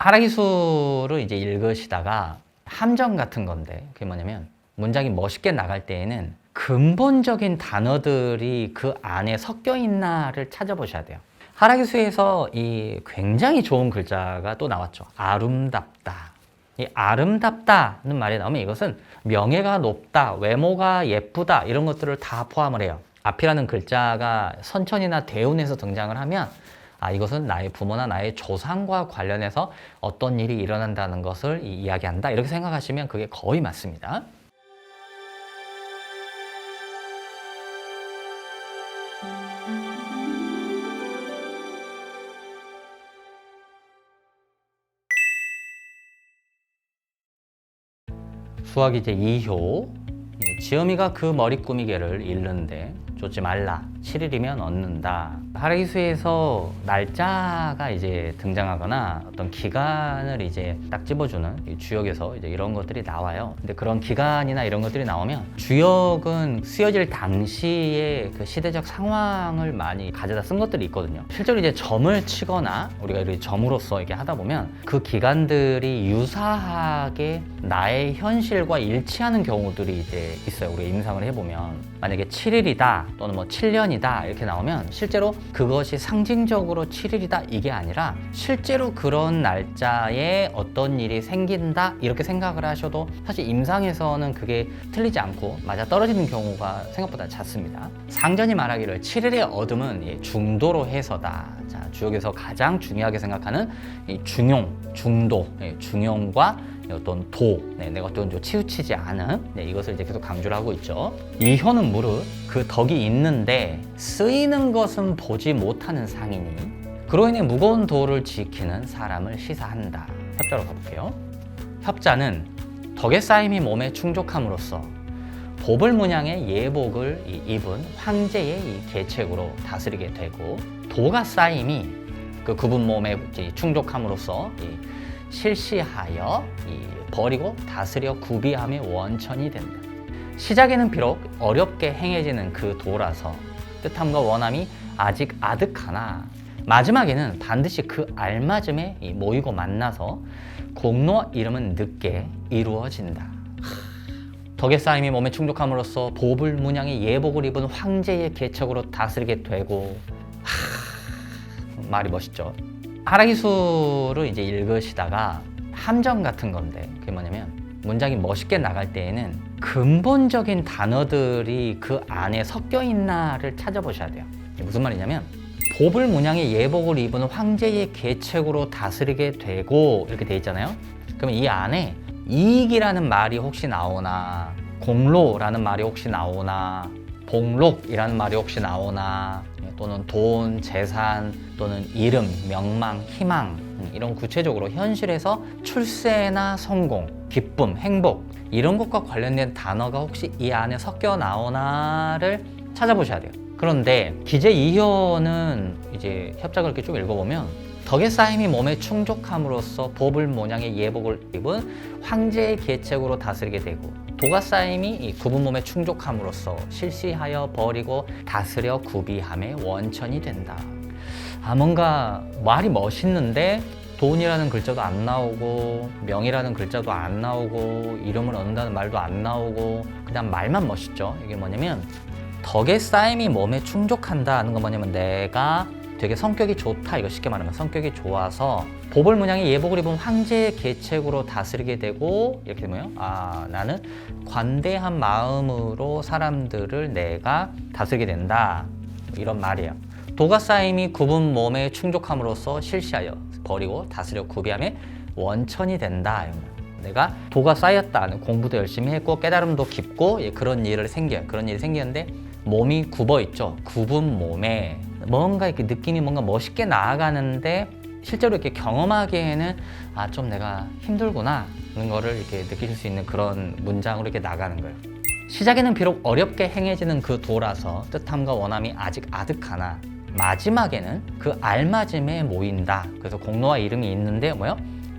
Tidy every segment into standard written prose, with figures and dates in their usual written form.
하라기수를 이제 읽으시다가 함정 같은 건데, 그게 뭐냐면 문장이 멋있게 나갈 때에는 근본적인 단어들이 그 안에 섞여 있나를 찾아보셔야 돼요. 하라기수에서 이 굉장히 좋은 글자가 또 나왔죠. 아름답다. 이 아름답다는 말이 나오면 이것은 명예가 높다, 외모가 예쁘다 이런 것들을 다 포함을 해요. 앞이라는 글자가 선천이나 대운에서 등장을 하면 이것은 나의 부모나 나의 조상과 관련해서 어떤 일이 일어난다는 것을 이야기한다 이렇게 생각하시면 그게 거의 맞습니다. 수학 이제 2효. 지엄이가 그 머리 꾸미개를 잃는데 쫓지 말라. 7일이면 얻는다. 하라기수에서 날짜가 이제 등장하거나 어떤 기간을 이제 딱 집어주는 주역에서 이제 이런 것들이 나와요. 근데 그런 기간이나 이런 것들이 나오면 주역은 쓰여질 당시의 그 시대적 상황을 많이 가져다 쓴 것들이 있거든요. 실제로 이제 점을 치거나 우리가 이렇게 점으로써 이렇게 하다 보면 그 기간들이 유사하게 나의 현실과 일치하는 경우들이 이제 있어요. 우리가 임상을 해보면 만약에 7일이다 또는 뭐 7년이다 이렇게 나오면 실제로 그것이 상징적으로 7일이다 이게 아니라 실제로 그런 날짜에 어떤 일이 생긴다 이렇게 생각을 하셔도 사실 임상에서는 그게 틀리지 않고 맞아 떨어지는 경우가 생각보다 잦습니다. 상전이 말하기를 7일의 어둠은 중도로 해서다. 자, 주역에서 가장 중요하게 생각하는 이 중용, 중도, 중용과 어떤 도, 내가 좀 치우치지 않은 이것을 이제 계속 강조를 하고 있죠. 이 효는 무릇 그 덕이 있는데 쓰이는 것은 보지 못하는 상이니 그로 인해 무거운 도를 지키는 사람을 시사한다. 협자로 가볼게요. 협자는 덕의 쌓임이 몸에 충족함으로써 보불문양의 예복을 입은 황제의 이 계책으로 다스리게 되고 도가 쌓임이 그 그분 몸에 충족함으로써 실시하여 버리고 다스려 구비함의 원천이 된다. 시작에는 비록 어렵게 행해지는 그 도라서 뜻함과 원함이 아직 아득하나 마지막에는 반드시 그 알맞음에 모이고 만나서 공로와 이름은 늦게 이루어진다. 덕의 쌓임이 몸에 충족함으로써 보불문양의 예복을 입은 황제의 계책으로 다스리게 되고 말이 멋있죠. 하라기수를 이제 읽으시다가 함정 같은 건데 그게 뭐냐면 문장이 멋있게 나갈 때에는 근본적인 단어들이 그 안에 섞여 있나를 찾아보셔야 돼요. 무슨 말이냐면 보불문양의 예복을 입은 황제의 계책으로 다스리게 되고 이렇게 돼 있잖아요. 그러면 이 안에 이익이라는 말이 혹시 나오나 공로라는 말이 혹시 나오나 복록이라는 말이 혹시 나오나 또는 돈, 재산 또는 이름, 명망, 희망 이런 구체적으로 현실에서 출세나 성공, 기쁨, 행복 이런 것과 관련된 단어가 혹시 이 안에 섞여 나오나를 찾아보셔야 돼요. 그런데 기재 2효는 이제 협작을 이렇게 쭉 읽어보면 덕의 쌓임이 몸에 충족함으로써 보불문양의 예복을 입은 황제의 계책으로 다스리게 되고 도가 쌓임이 이 구분 몸에 충족함으로써 실시하여 버리고 다스려 구비함의 원천이 된다. 뭔가 말이 멋있는데 돈이라는 글자도 안 나오고 명이라는 글자도 안 나오고 이름을 얻는다는 말도 안 나오고 그냥 말만 멋있죠. 이게 뭐냐면 덕의 쌓임이 몸에 충족한다는 건 뭐냐면 내가 되게 성격이 좋다 이거 쉽게 말하면 성격이 좋아서 보불문양의 예복을 입은 황제의 계책으로 다스리게 되고 이렇게 되면 나는 관대한 마음으로 사람들을 내가 다스리게 된다 이런 말이에요. 도가 쌓임이 구분 몸에 충족함으로써 실시하여 버리고 다스려 구비함의 원천이 된다. 내가 도가 쌓였다. 공부도 열심히 했고 깨달음도 깊고 그런 일이 생겼는데 몸이 굽어 있죠. 굽은 몸에 뭔가 이렇게 느낌이 뭔가 멋있게 나아가는데 실제로 이렇게 경험하기에는 좀 내가 힘들구나 하는 거를 이렇게 느끼실 수 있는 그런 문장으로 이렇게 나가는 거예요. 시작에는 비록 어렵게 행해지는 그 도라서 뜻함과 원함이 아직 아득하나 마지막에는 그 알맞음에 모인다. 그래서 공로와 이름이 있는데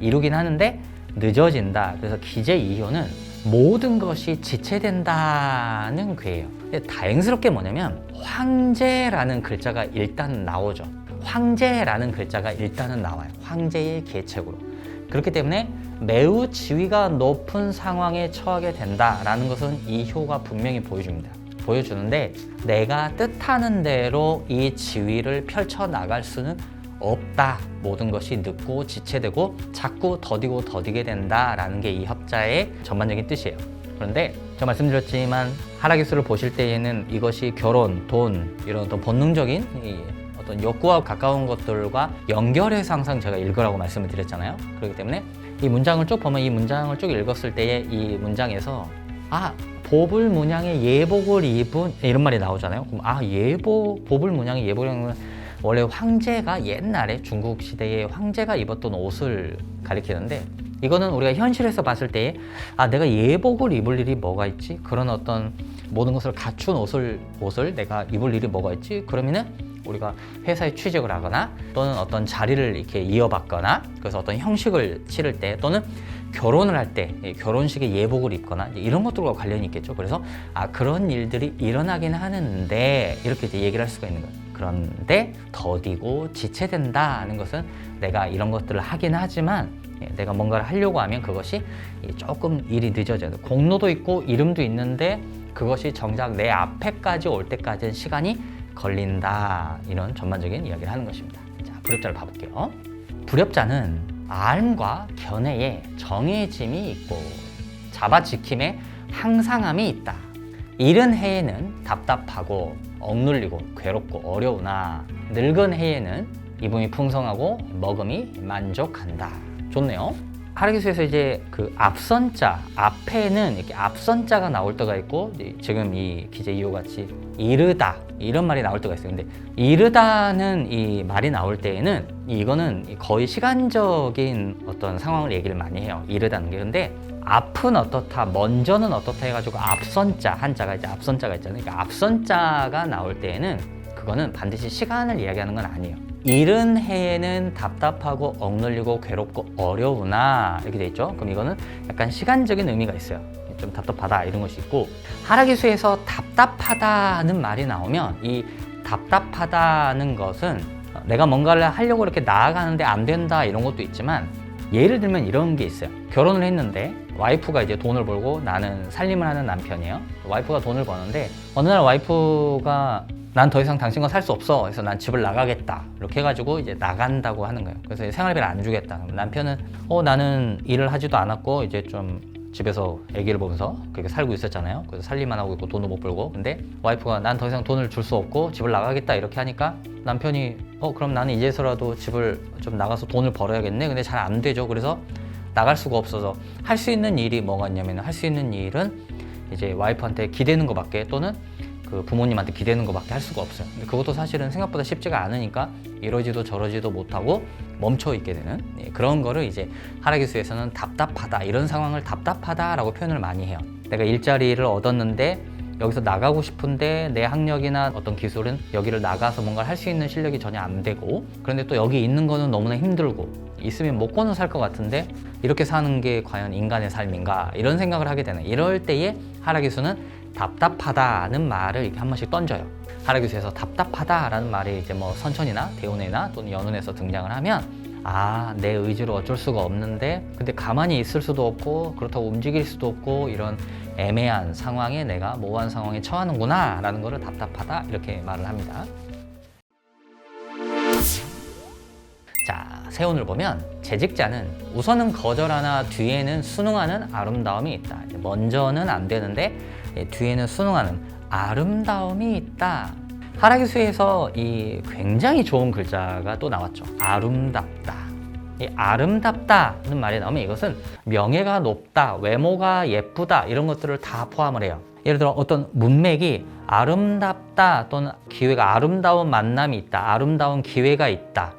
이루긴 하는데 늦어진다. 그래서 기재 2효는 모든 것이 지체된다는 괴예요. 근데 다행스럽게 뭐냐면 황제라는 글자가 일단 나오죠. 황제라는 글자가 일단은 나와요. 황제의 계책으로. 그렇기 때문에 매우 지위가 높은 상황에 처하게 된다라는 것은 이 효가 분명히 보여주는데 내가 뜻하는 대로 이 지위를 펼쳐나갈 수는 없다. 모든 것이 늦고 지체되고 자꾸 더디게 된다라는 게 이 협자의 전반적인 뜻이에요. 그런데 제가 말씀드렸지만 하락기수를 보실 때에는 이것이 결혼, 돈 이런 어떤 본능적인 어떤 욕구와 가까운 것들과 연결해서 항상 제가 읽으라고 말씀을 드렸잖아요. 그렇기 때문에 이 문장을 쭉 보면 이 문장을 쭉 읽었을 때에 이 문장에서 보불 문양의 예복을 입은 이런 말이 나오잖아요. 그럼 보불 문양의 예복은 원래 황제가 옛날에 중국 시대에 황제가 입었던 옷을 가리키는데 이거는 우리가 현실에서 봤을 때에 내가 예복을 입을 일이 뭐가 있지? 그런 어떤 모든 것을 갖춘 옷을 내가 입을 일이 뭐가 있지? 그러면은 우리가 회사에 취직을 하거나 또는 어떤 자리를 이렇게 이어받거나 그래서 어떤 형식을 치를 때 또는 결혼을 할 때 결혼식에 예복을 입거나 이런 것들과 관련이 있겠죠. 그래서 그런 일들이 일어나긴 하는데 이렇게 이제 얘기를 할 수가 있는 거예요. 그런데 더디고 지체된다는 것은 내가 이런 것들을 하긴 하지만 내가 뭔가를 하려고 하면 그것이 조금 일이 늦어져요. 공로도 있고 이름도 있는데 그것이 정작 내 앞에까지 올 때까지는 시간이 걸린다. 이런 전반적인 이야기를 하는 것입니다. 자, 불협자를 봐볼게요. 불협자는 알과 견해에 정해짐이 있고 잡아지킴에 항상함이 있다. 이른 해에는 답답하고 억눌리고 괴롭고 어려우나 늙은 해에는 이쁨이 풍성하고 먹음이 만족한다. 좋네요. 하락기수에서 이제 그 앞선 자, 앞에는 이렇게 앞선 자가 나올 때가 있고 지금 이 기재 이유 같이 이르다 이런 말이 나올 때가 있어요. 근데 이르다는 이 말이 나올 때에는 이거는 거의 시간적인 어떤 상황을 얘기를 많이 해요. 이르다는 게. 근데 앞은 어떻다, 먼저는 어떻다 해가지고 앞선 자, 한자가 이제 앞선 자가 있잖아요. 그러니까 앞선 자가 나올 때에는 그거는 반드시 시간을 이야기하는 건 아니에요. 이른 해에는 답답하고 억눌리고 괴롭고 어려우나 이렇게 돼 있죠. 그럼 이거는 약간 시간적인 의미가 있어요. 좀 답답하다 이런 것이 있고 하락기수에서 답답하다는 말이 나오면 이 답답하다는 것은 내가 뭔가를 하려고 이렇게 나아가는데 안 된다 이런 것도 있지만 예를 들면 이런 게 있어요. 결혼을 했는데 와이프가 이제 돈을 벌고 나는 살림을 하는 남편이에요. 와이프가 돈을 버는데 어느 날 와이프가 난 더 이상 당신과 살 수 없어. 그래서 난 집을 나가겠다. 이렇게 해가지고 이제 나간다고 하는 거예요. 그래서 생활비를 안 주겠다. 남편은 나는 일을 하지도 않았고 이제 좀 집에서 아기를 보면서 그렇게 살고 있었잖아요. 그래서 살림만 하고 있고 돈도 못 벌고. 근데 와이프가 난 더 이상 돈을 줄 수 없고 집을 나가겠다 이렇게 하니까 남편이 그럼 나는 이제서라도 집을 좀 나가서 돈을 벌어야겠네. 근데 잘 안 되죠. 그래서 나갈 수가 없어서 할 수 있는 일이 뭐가 있냐면 할 수 있는 일은 이제 와이프한테 기대는 것밖에 또는 그 부모님한테 기대는 것밖에 할 수가 없어요. 근데 그것도 사실은 생각보다 쉽지가 않으니까 이러지도 저러지도 못하고 멈춰 있게 되는 그런 거를 이제 하락기수에서는 답답하다 이런 상황을 답답하다라고 표현을 많이 해요. 내가 일자리를 얻었는데 여기서 나가고 싶은데 내 학력이나 어떤 기술은 여기를 나가서 뭔가를 할 수 있는 실력이 전혀 안 되고 그런데 또 여기 있는 거는 너무나 힘들고 있으면 먹고는 살 것 같은데 이렇게 사는 게 과연 인간의 삶인가 이런 생각을 하게 되는 이럴 때에 하락기수는 답답하다는 말을 이렇게 한 번씩 던져요. 하락기수에서 답답하다라는 말이 이제 뭐 선천이나 대운에나 또는 연운에서 등장을 하면 내 의지로 어쩔 수가 없는데 근데 가만히 있을 수도 없고 그렇다고 움직일 수도 없고 이런 애매한 상황에 내가 모호한 상황에 처하는구나 라는 거를 답답하다 이렇게 말을 합니다. 자, 세운을 보면 재직자는 우선은 거절하나 뒤에는 순응하는 아름다움이 있다. 먼저는 안 되는데 뒤에는 순응하는 아름다움이 있다. 하락기수에서 이 굉장히 좋은 글자가 또 나왔죠. 아름답다. 이 아름답다는 말이 나오면 이것은 명예가 높다, 외모가 예쁘다 이런 것들을 다 포함을 해요. 예를 들어 어떤 문맥이 아름답다 또는 기회가 아름다운 만남이 있다, 아름다운 기회가 있다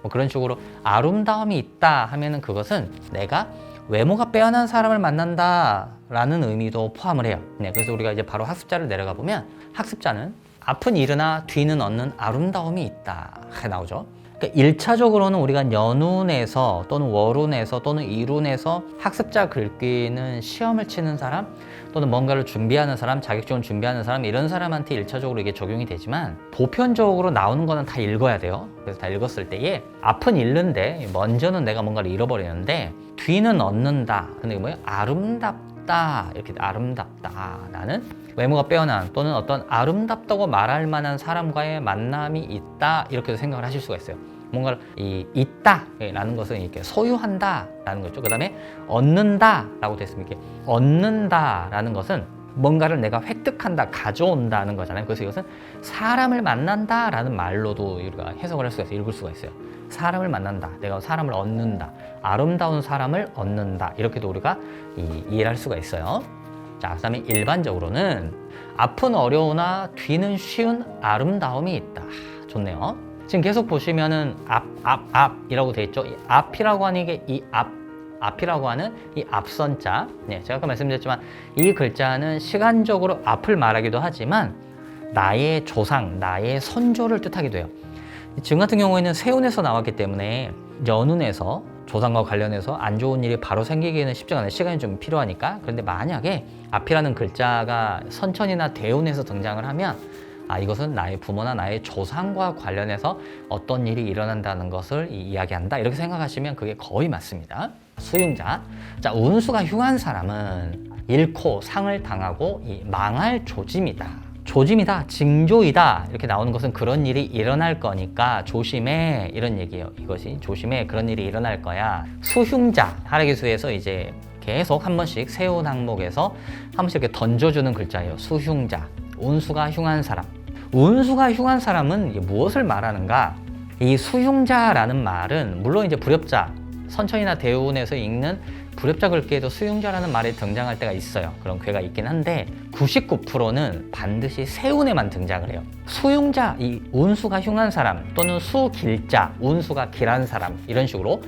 뭐 그런 식으로 아름다움이 있다 하면은 그것은 내가 외모가 빼어난 사람을 만난다 라는 의미도 포함을 해요. 그래서 우리가 이제 바로 학습자를 내려가 보면 학습자는 앞은 이르나 뒤는 얻는 아름다움이 있다 나오죠. 그러니까 1차적으로는 우리가 연운에서 또는 월운에서 또는 일운에서 학습자 글귀는 시험을 치는 사람 또는 뭔가를 준비하는 사람, 자격증을 준비하는 사람 이런 사람한테 1차적으로 이게 적용이 되지만 보편적으로 나오는 거는 다 읽어야 돼요. 그래서 다 읽었을 때에 앞은 읽는데 먼저는 내가 뭔가를 잃어버리는데 뒤는 얻는다. 근데 이게 뭐예요? 아름답다. 이렇게 아름답다. 나는 외모가 빼어난 또는 어떤 아름답다고 말할 만한 사람과의 만남이 있다. 이렇게 생각을 하실 수가 있어요. 뭔가를 있다라는 것은 이렇게 소유한다라는 거죠. 그 다음에 얻는다라고 됐으면 이렇게 얻는다라는 것은 뭔가를 내가 획득한다, 가져온다는 거잖아요. 그래서 이것은 사람을 만난다라는 말로도 우리가 해석을 할 수가 있어요. 읽을 수가 있어요. 사람을 만난다, 내가 사람을 얻는다, 아름다운 사람을 얻는다 이렇게도 우리가 이해를 할 수가 있어요. 자, 그 다음에 일반적으로는 앞은 어려우나 뒤는 쉬운 아름다움이 있다. 좋네요. 지금 계속 보시면은 앞이라고 되어 있죠. 이 앞이라고 하는 게 앞이라고 하는 이 앞선자. 네, 제가 아까 말씀드렸지만 이 글자는 시간적으로 앞을 말하기도 하지만 나의 조상, 나의 선조를 뜻하기도 해요. 지금 같은 경우에는 세운에서 나왔기 때문에 연운에서 조상과 관련해서 안 좋은 일이 바로 생기기는 쉽지가 않아요. 시간이 좀 필요하니까. 그런데 만약에 앞이라는 글자가 선천이나 대운에서 등장을 하면 이것은 나의 부모나 나의 조상과 관련해서 어떤 일이 일어난다는 것을 이야기한다. 이렇게 생각하시면 그게 거의 맞습니다. 수흉자. 자, 운수가 흉한 사람은 잃고 상을 당하고 망할 조짐이다. 조짐이다, 징조이다 이렇게 나오는 것은 그런 일이 일어날 거니까 조심해 이런 얘기예요. 이것이 조심해, 그런 일이 일어날 거야. 수흉자, 하락기수에서 이제 계속 한 번씩 세운 항목에서 한 번씩 이렇게 던져주는 글자예요. 수흉자, 운수가 흉한 사람. 운수가 흉한 사람은 무엇을 말하는가? 이 수흉자라는 말은 물론 이제 불협자, 선천이나 대운에서 읽는 불협자 글귀에도 수흉자라는 말이 등장할 때가 있어요. 그런 괴가 있긴 한데 99%는 반드시 세운에만 등장을 해요. 수흉자, 이 운수가 흉한 사람 또는 수길자, 운수가 길한 사람 이런 식으로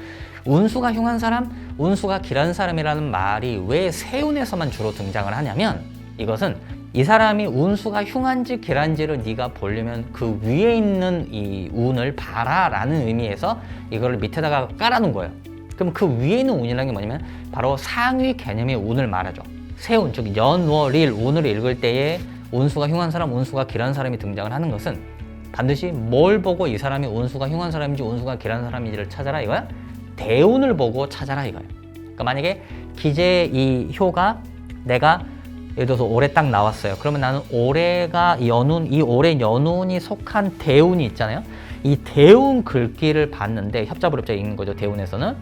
운수가 흉한 사람, 운수가 길한 사람이라는 말이 왜 세운에서만 주로 등장을 하냐면 이것은 이 사람이 운수가 흉한지 길한지를 네가 보려면 그 위에 있는 이 운을 봐라 라는 의미에서 이거를 밑에다가 깔아놓은 거예요. 그럼 그 위에 있는 운이라는 게 뭐냐면 바로 상위 개념의 운을 말하죠. 세운, 즉 연, 월, 일 운을 읽을 때에 운수가 흉한 사람, 운수가 길한 사람이 등장을 하는 것은 반드시 뭘 보고 이 사람이 운수가 흉한 사람인지 운수가 길한 사람인지를 찾아라 이거야? 대운을 보고 찾아라 이거예요. 그러니까 만약에 기재 이 효가 내가 예를 들어서 올해 딱 나왔어요. 그러면 나는 올해가 연운, 이 올해 연운이 속한 대운이 있잖아요. 이 대운 글귀를 봤는데 협자불협자 읽는 거죠. 대운에서는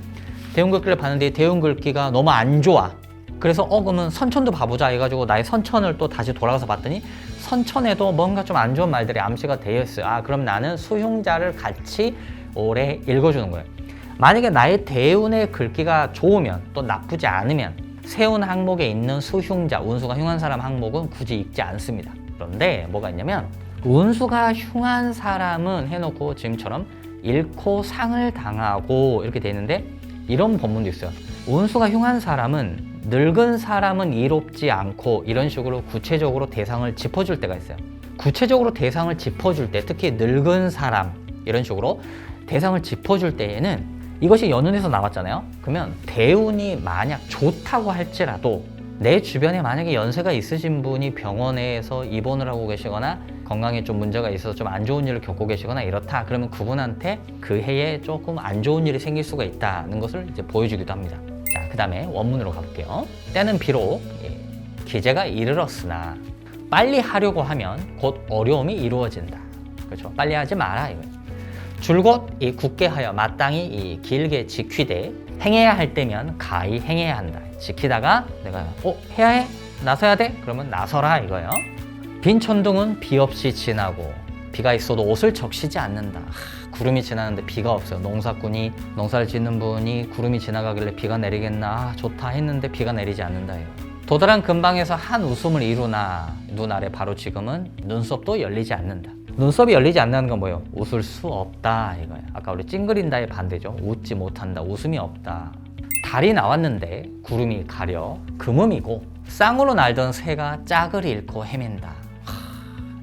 대운 글귀를 봤는데 대운 글귀가 너무 안 좋아. 그래서 그러면 선천도 봐보자 해가지고 나의 선천을 또 다시 돌아가서 봤더니 선천에도 뭔가 좀 안 좋은 말들이 암시가 되어 있어요. 그럼 나는 수흉자를 같이 올해 읽어주는 거예요. 만약에 나의 대운의 글귀가 좋으면 또 나쁘지 않으면 세운 항목에 있는 수흉자, 운수가 흉한 사람 항목은 굳이 읽지 않습니다. 그런데 뭐가 있냐면 운수가 흉한 사람은 해놓고 지금처럼 잃고 상을 당하고 이렇게 되는데 이런 법문도 있어요. 운수가 흉한 사람은 늙은 사람은 이롭지 않고 이런 식으로 구체적으로 대상을 짚어줄 때가 있어요. 구체적으로 대상을 짚어줄 때 특히 늙은 사람 이런 식으로 대상을 짚어줄 때에는 이것이 연운에서 나왔잖아요. 그러면 대운이 만약 좋다고 할지라도 내 주변에 만약에 연세가 있으신 분이 병원에서 입원을 하고 계시거나 건강에 좀 문제가 있어서 좀 안 좋은 일을 겪고 계시거나 이렇다. 그러면 그분한테 그 해에 조금 안 좋은 일이 생길 수가 있다는 것을 이제 보여주기도 합니다. 자, 그 다음에 원문으로 가볼게요. 때는 비록 기제가 이르렀으나 빨리 하려고 하면 곧 어려움이 이루어진다. 그렇죠? 빨리 하지 마라 이거예요. 줄곧 굳게 하여 마땅히 길게 지키되 행해야 할 때면 가히 행해야 한다. 지키다가 내가 해야 해? 나서야 돼? 그러면 나서라 이거예요. 빈 천둥은 비 없이 지나고 비가 있어도 옷을 적시지 않는다. 구름이 지나는데 비가 없어요. 농사꾼이 농사를 짓는 분이 구름이 지나가길래 비가 내리겠나 좋다 했는데 비가 내리지 않는다예요. 도달한 근방에서 한 웃음을 이루나 눈 아래 바로 지금은 눈썹도 열리지 않는다. 눈썹이 열리지 않는다는 건 뭐예요? 웃을 수 없다 이거예요. 아까 우리 찡그린다의 반대죠. 웃지 못한다, 웃음이 없다. 달이 나왔는데 구름이 가려 금음이고 쌍으로 날던 새가 짝을 잃고 헤맨다.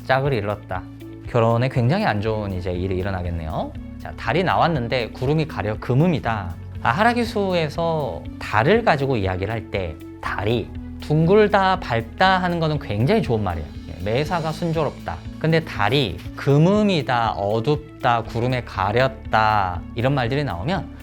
짝을 잃었다. 결혼에 굉장히 안 좋은 이제 일이 일어나겠네요. 자, 달이 나왔는데 구름이 가려 금음이다. 하락기수에서 달을 가지고 이야기를 할 때 달이 둥글다 밝다 하는 거는 굉장히 좋은 말이에요. 매사가 순조롭다. 근데 달이 금음이다, 어둡다, 구름에 가렸다 이런 말들이 나오면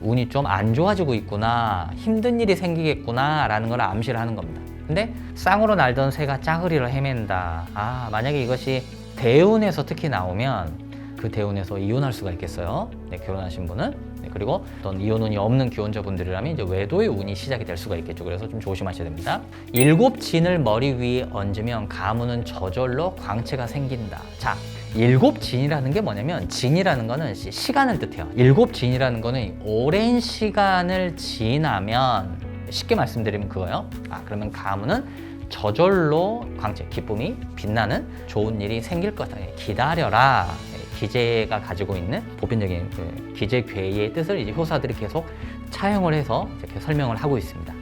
운이 좀 안 좋아지고 있구나, 힘든 일이 생기겠구나 라는 걸 암시를 하는 겁니다. 근데 쌍으로 날던 새가 짜그리로 헤맨다. 만약에 이것이 대운에서 특히 나오면 그 대운에서 이혼할 수가 있겠어요. 네, 결혼하신 분은. 네, 그리고 어떤 이혼운이 없는 기혼자분들이라면 이제 외도의 운이 시작이 될 수가 있겠죠. 그래서 좀 조심하셔야 됩니다. 7진을 머리 위에 얹으면 가문은 저절로 광채가 생긴다. 자, 7진이라는 게 뭐냐면, 진이라는 거는 시간을 뜻해요. 7진이라는 거는 오랜 시간을 지나면, 쉽게 말씀드리면 그거요. 그러면 가문은 저절로 광채, 기쁨이 빛나는 좋은 일이 생길 거다. 기다려라. 기재가 가지고 있는 보편적인 기재괴의 뜻을 이제 효사들이 계속 차용을 해서 이렇게 설명을 하고 있습니다.